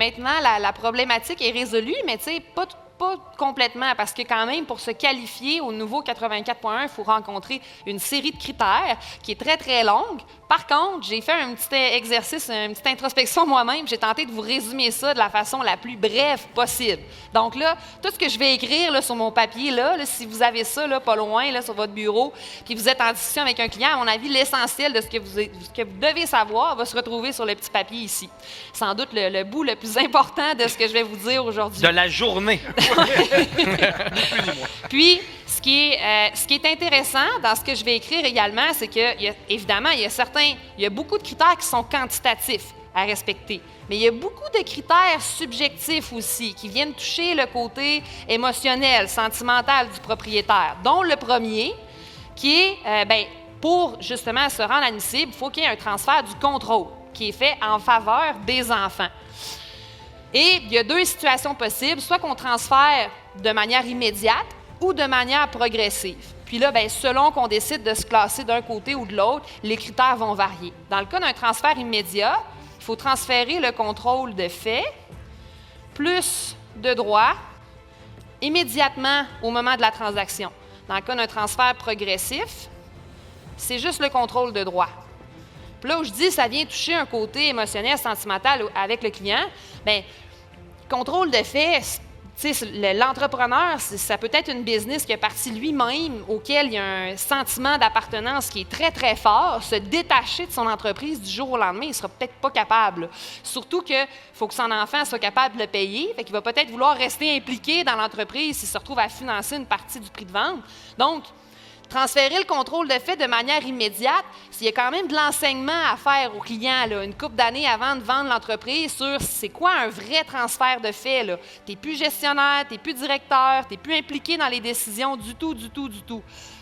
maintenant, la problématique est résolue, mais tu sais, pas complètement, parce que quand même, pour se qualifier au nouveau 84.1, il faut rencontrer une série de critères qui est très, très longue. Par contre, j'ai fait un petit exercice, une petite introspection moi-même. J'ai tenté de vous résumer ça de la façon la plus brève possible. Donc là, tout ce que je vais écrire là, sur mon papier, là, si vous avez ça là, pas loin, là, sur votre bureau, puis vous êtes en discussion avec un client, à mon avis, l'essentiel de ce que vous devez savoir va se retrouver sur le petit papier ici. Sans doute le bout le plus important de ce que je vais vous dire aujourd'hui. De la journée. Puis, ce qui est intéressant dans ce que je vais écrire également, c'est qu'évidemment, il y a beaucoup de critères qui sont quantitatifs à respecter. Mais il y a beaucoup de critères subjectifs aussi qui viennent toucher le côté émotionnel, sentimental du propriétaire, dont le premier, qui est, pour justement se rendre admissible, il faut qu'il y ait un transfert du contrôle qui est fait en faveur des enfants. Et il y a deux situations possibles, soit qu'on transfère de manière immédiate ou de manière progressive. Puis là, selon qu'on décide de se classer d'un côté ou de l'autre, les critères vont varier. Dans le cas d'un transfert immédiat, il faut transférer le contrôle de fait plus de droits immédiatement au moment de la transaction. Dans le cas d'un transfert progressif, c'est juste le contrôle de droits. Puis là où je dis ça vient toucher un côté émotionnel, sentimental avec le client, contrôle de fait, l'entrepreneur, ça peut être une business qui est partie lui-même, auquel il y a un sentiment d'appartenance qui est très, très fort. Se détacher de son entreprise du jour au lendemain, il ne sera peut-être pas capable. Surtout qu'il faut que son enfant soit capable de le payer. Fait qu'il va peut-être vouloir rester impliqué dans l'entreprise s'il se retrouve à financer une partie du prix de vente. Donc, transférer le contrôle de fait de manière immédiate, il y a quand même de l'enseignement à faire aux clients, là, une couple d'années avant de vendre l'entreprise sur c'est quoi un vrai transfert de fait. Tu n'es plus gestionnaire, tu n'es plus directeur, tu n'es plus impliqué dans les décisions du tout.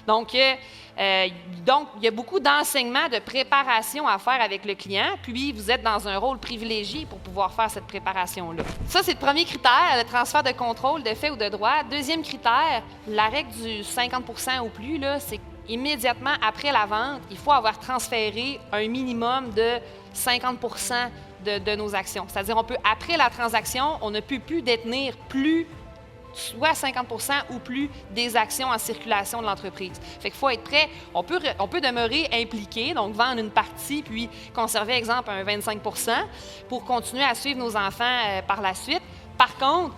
Donc, il y a beaucoup d'enseignement, de préparation à faire avec le client, puis vous êtes dans un rôle privilégié pour pouvoir faire cette préparation-là. Ça, c'est le premier critère, le transfert de contrôle de fait ou de droit. Deuxième critère, la règle du 50 % ou plus, c'est qu'immédiatement après la vente, il faut avoir transféré un minimum de 50 % de nos actions. C'est-à-dire, après la transaction, on ne peut plus détenir soit 50 % ou plus des actions en circulation de l'entreprise. Fait qu'il faut être prêt. On peut demeurer impliqué, donc vendre une partie, puis conserver, exemple, un 25 % pour continuer à suivre nos enfants par la suite. Par contre,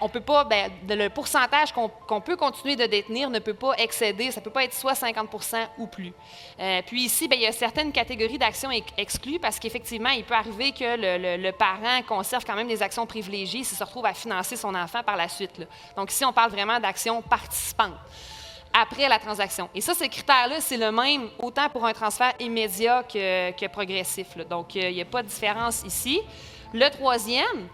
on peut pas, le pourcentage qu'on peut continuer de détenir ne peut pas excéder, ça ne peut pas être soit 50 % ou plus. Puis ici, il y a certaines catégories d'actions exclues parce qu'effectivement, il peut arriver que le parent conserve quand même des actions privilégiées s'il se retrouve à financer son enfant par la suite, là. Donc ici, on parle vraiment d'actions participantes après la transaction. Et ça, ce critère-là, c'est le même autant pour un transfert immédiat que progressif, là. Donc, il n'y a pas de différence ici. Le troisième,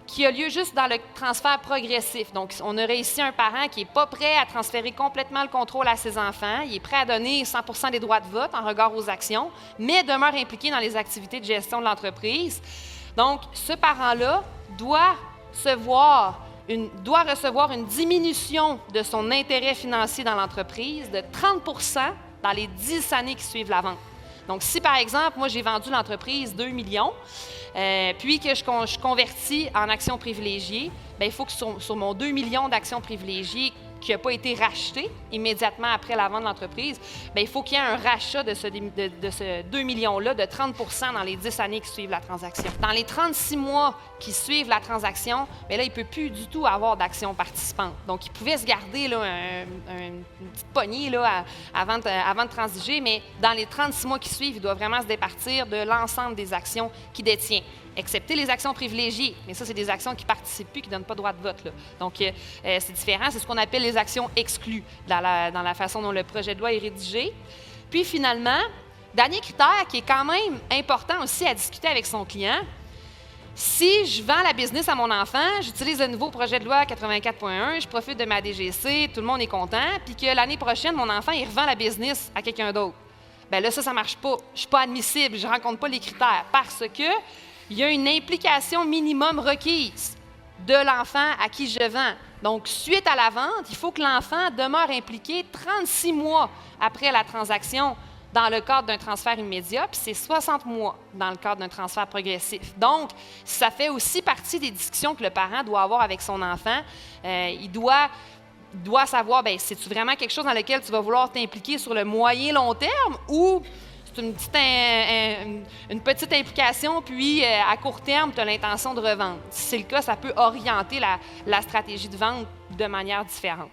qui a lieu juste dans le transfert progressif. Donc, on aurait ici un parent qui n'est pas prêt à transférer complètement le contrôle à ses enfants, il est prêt à donner 100 % des droits de vote en regard aux actions, mais demeure impliqué dans les activités de gestion de l'entreprise. Donc, ce parent-là doit recevoir une diminution de son intérêt financier dans l'entreprise de 30 % dans les 10 années qui suivent la vente. Donc, si, par exemple, moi, j'ai vendu l'entreprise 2 millions, puis que je convertis en actions privilégiées, il faut que sur mon 2 millions d'actions privilégiées qui n'a pas été racheté immédiatement après la vente de l'entreprise, il faut qu'il y ait un rachat de ce 2 millions-là de 30 % dans les 10 années qui suivent la transaction. Dans les 36 mois qui suivent la transaction, là, il ne peut plus du tout avoir d'actions participantes. Donc, il pouvait se garder là, une petite poignée là, avant de transiger, mais dans les 36 mois qui suivent, il doit vraiment se départir de l'ensemble des actions qu'il détient, excepté les actions privilégiées. Mais ça, c'est des actions qui ne participent plus, qui ne donnent pas droit de vote, là. Donc, c'est différent. C'est ce qu'on appelle les actions exclues dans la façon dont le projet de loi est rédigé. Puis, finalement, dernier critère qui est quand même important aussi à discuter avec son client, si je vends la business à mon enfant, j'utilise le nouveau projet de loi 84.1, je profite de ma DGC, tout le monde est content, puis que l'année prochaine, mon enfant, il revend la business à quelqu'un d'autre. Bien là, ça ne marche pas. Je ne suis pas admissible, je ne rencontre pas les critères parce que il y a une implication minimum requise de l'enfant à qui je vends. Donc, suite à la vente, il faut que l'enfant demeure impliqué 36 mois après la transaction dans le cadre d'un transfert immédiat, puis c'est 60 mois dans le cadre d'un transfert progressif. Donc, ça fait aussi partie des discussions que le parent doit avoir avec son enfant. Il doit savoir, bien, c'est-tu vraiment quelque chose dans lequel tu vas vouloir t'impliquer sur le moyen-long terme ou c'est une petite implication, puis à court terme, tu as l'intention de revendre. Si c'est le cas, ça peut orienter la stratégie de vente de manière différente.